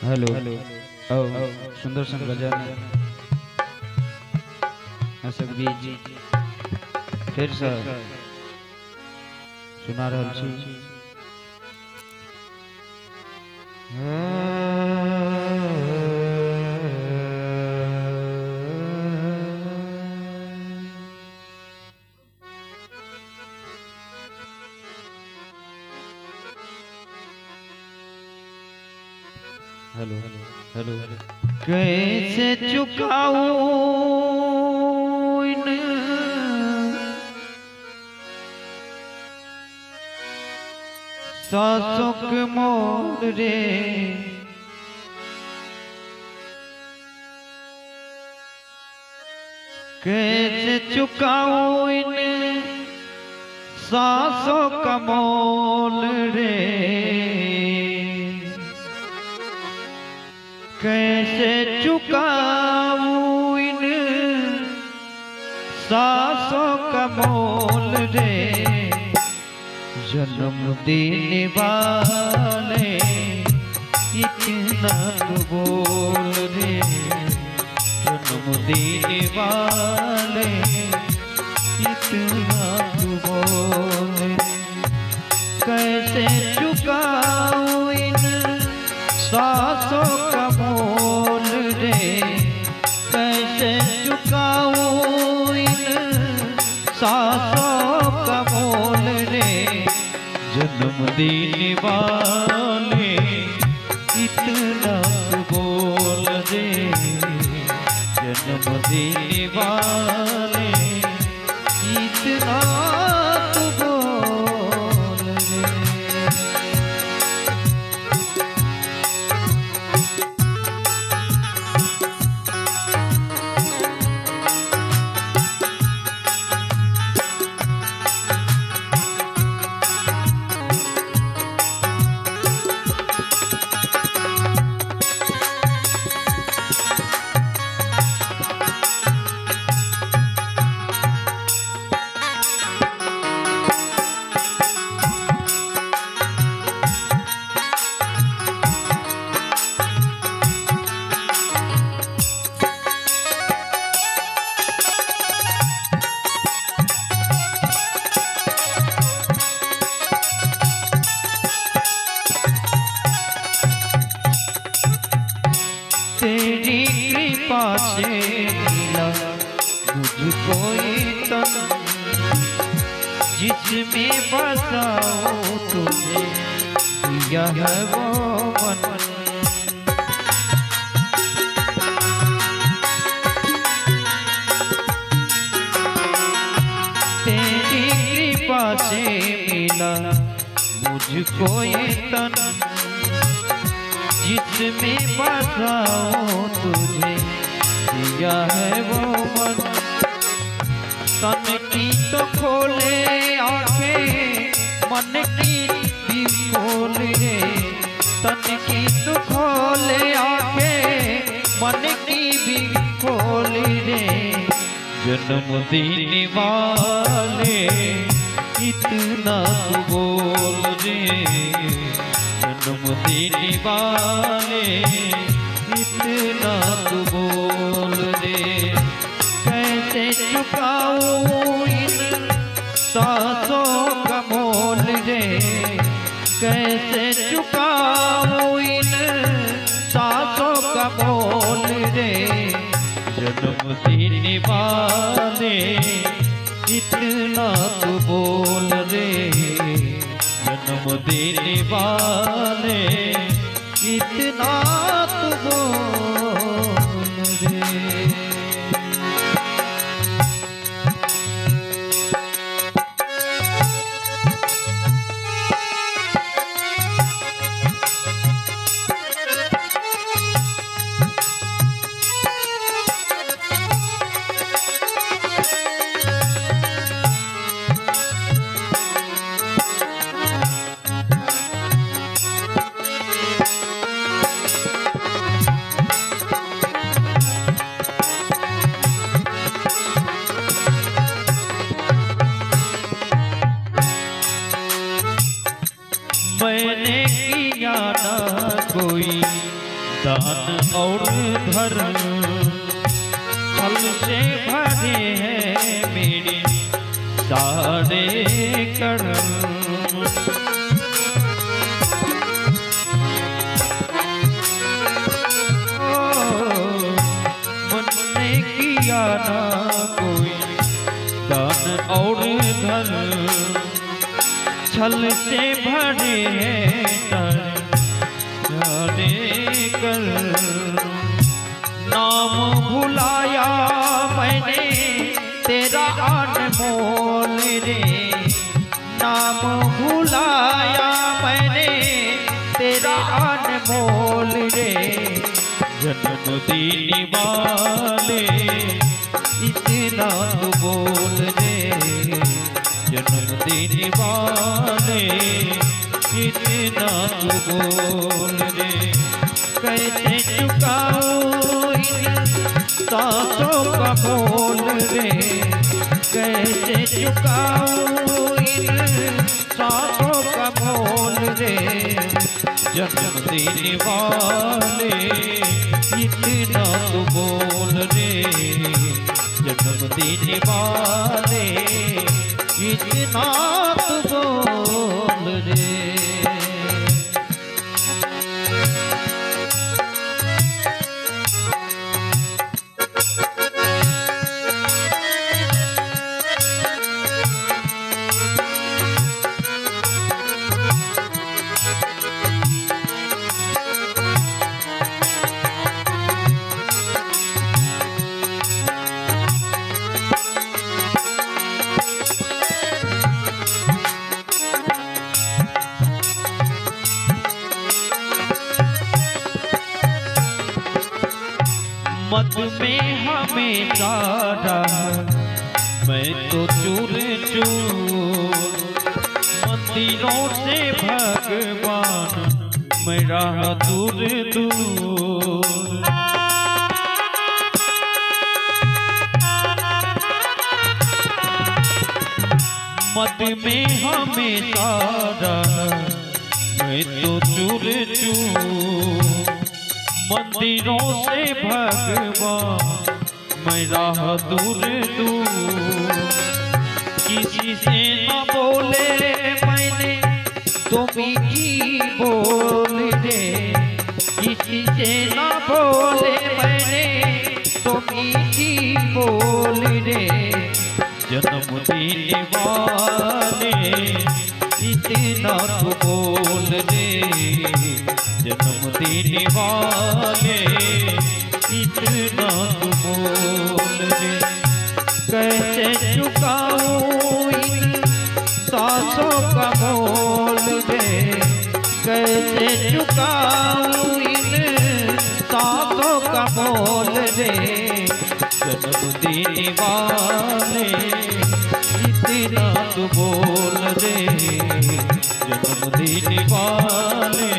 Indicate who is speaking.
Speaker 1: Hello ओ सुंदर सन गजल हसक बीज फिर से सुना रहल छी। हेलो हेलो कैसे चुकाऊं इन सांसों के मोल रे, कैसे चुकाऊं इन सांसों का मोल रे, कैसे चुकाऊं इन सांसों का मोल रे, जन्म देने वाले इतना तो बोल रे, जन्म देने वाले इतना तो बोल रे, कैसे चुकाऊं इन सांसों का मोल रे, कैसे चुकाऊं इन सांसों का मोल रे, जन्म देने वाले इतना बोल रे, जन्म देने वाले इतना बोल रे। तेरी कृपा से मिला मुझको ये तन, जिसमें बसाओ तुझे दिया है वो मन, तेरी कृपा से मिला मुझको ये तन, जिसमें बसाओ तुझे दिया है वो मन, तन की तो खोले आंखें मन की भी खोले, तन की तो खोले आंखें मन की भी खोले रे, जन्म देने वाले इतना तो बोल रे, जन्म देने वाले इतना तो बोल रे, कैसे चुकाऊं इन सांसों का मोल रे, कैसे चुकाऊं इन सांसों का मोल रे, जन्म देने वाले इतना तो बोल रे, जन्म देने वाले इतना तो बोल रे। दान और धर्म फल से भरे हैं मेरे सारे कर्म। मुझने किया ना कोई दान और धर्म, छल से भरे हैं सारे कर्म। नाम भुलाया मैंने तेरा अनमोल रे, नाम भुलाया मैंने तेरा अनमोल रे। जन्मदिन वाले इतना तो बोल रे, जन्मदिन वाले इतना तो बोल रे। कैसे चुकाऊं इन सांसों का मोल रे, कैसे चुकाऊं इन सांसों का मोल रे। जन्मदिन वाले इतना तो बोल रे, जन्मदिन वाले इतना तो बोल रे। मत में हमेशा रहा मैं तो चूर चूर, मंदिरों से भगवान मैं रहा दूर दूर। मत में हमेशा रहा मैं तो चूर चूर, मंदिरों से भगवान मैं राह दूर दूर। किसी से न बोले मैंने तो मीठी बोल दे, किसी से न बोले मैंने तो मीठी बोल दे। जन्मदिन वाले इतना तो बोल दे, जन्मदिन वाले इतना तो बोल दे। कैसे चुकाऊं इन सांसों का मोल दे, कैसे चुकाऊं इन सांसों का मोल दे। जन्मदिन वाले इतना तो बोल दे, जन्मदिन वाले